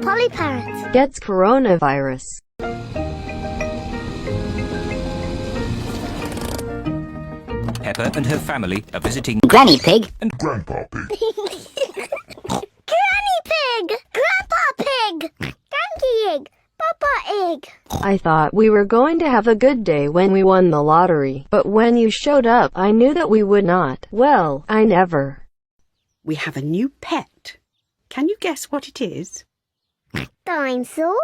Polly Parrot gets coronavirus. Peppa and her family are visiting Granny Pig and Grandpa Pig. Granny Pig! Grandpa Pig! Donkey Egg! Papa Egg! I thought we were going to have a good day when we won the lottery, but when you showed up, I knew that we would not. Well, I never. We have a new pet. Can you guess what it is? Dinosaur?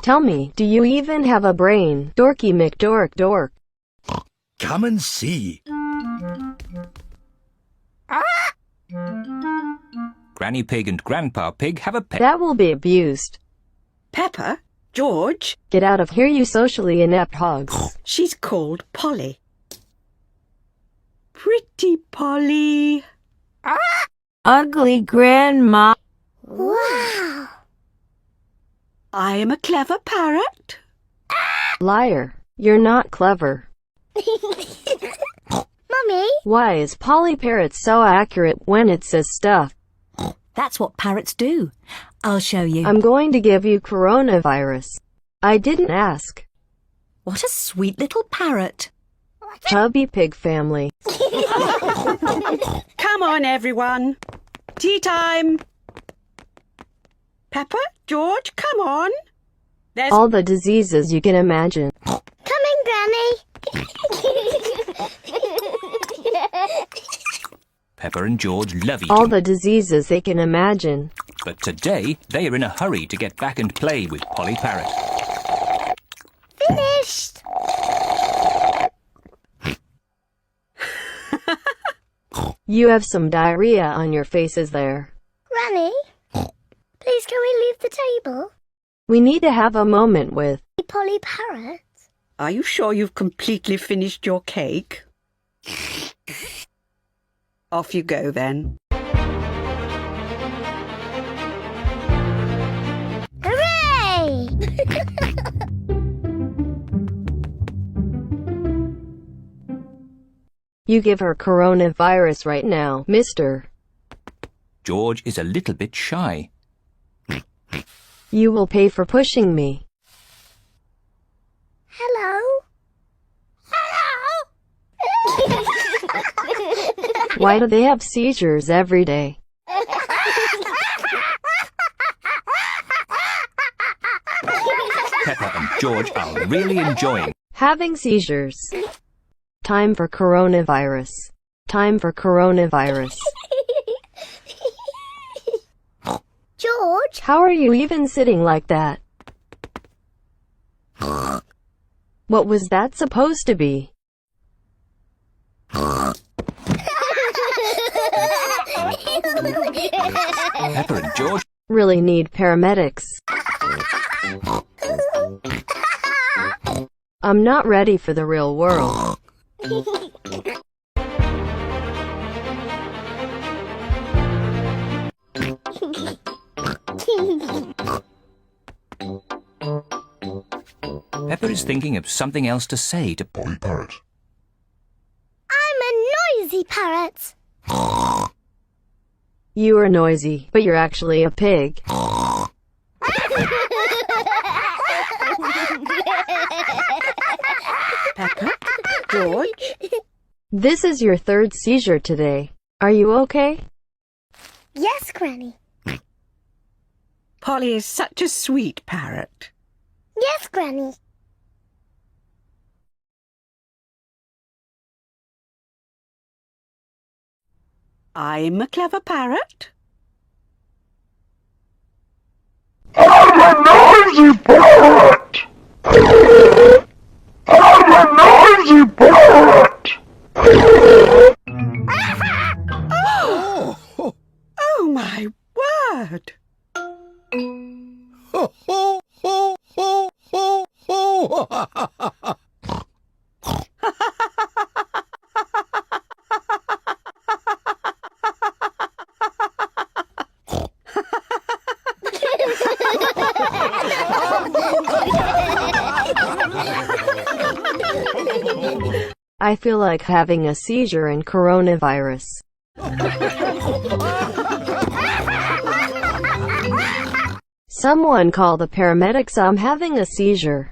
Tell me, do you even have a brain? Dorky McDork Dork. Come and see. Granny Pig and Grandpa Pig have a pet. That will be abused. Peppa, George, Get out of here, you socially inept hogs. she's called Polly. Pretty Polly. Ugly Grandma. Wow! I am a clever parrot. Liar. You're not clever. Mummy? Why is Polly Parrot so accurate when it says stuff? That's what parrots do. I'll show you. I'm going to give you coronavirus. I didn't ask. What a sweet little parrot. Chubby Pig family. Come on, everyone. Tea time. Peppa, George, come on. There's All the diseases you can imagine. Coming, Granny! Peppa and George love All eating, the diseases they can imagine. but today they are in a hurry to get back and play with Polly Parrot. Finished! You have some diarrhea on your faces there. Granny? Please can we leave the table? We need to have a moment with. Polly Parrot? Are you sure you've completely finished your cake? Off you go then. Hooray! You give her coronavirus right now, mister. George is a little bit shy. You will pay for pushing me. Hello? Hello? Why do they have seizures every day? Peppa and George are really enjoying. Having seizures. Time for coronavirus. Time for coronavirus. George? How are you even sitting like that? What was that supposed to be? Peppa and George Really need paramedics. I'm not ready for the real world. Peppa is thinking of something else to say to Polly Parrot. I'm a noisy parrot. You are noisy, but you're actually a pig. Peppa, George, This is your third seizure today. Are you okay? Yes, Granny. Polly is such a sweet parrot. Yes, Granny. I'm a clever parrot. I'm a noisy parrot! I'm a noisy parrot! Oh, my word! Ho, ho, ho, ho, ho, ho! I feel like having a seizure and coronavirus. Someone call the paramedics, I'm having a seizure.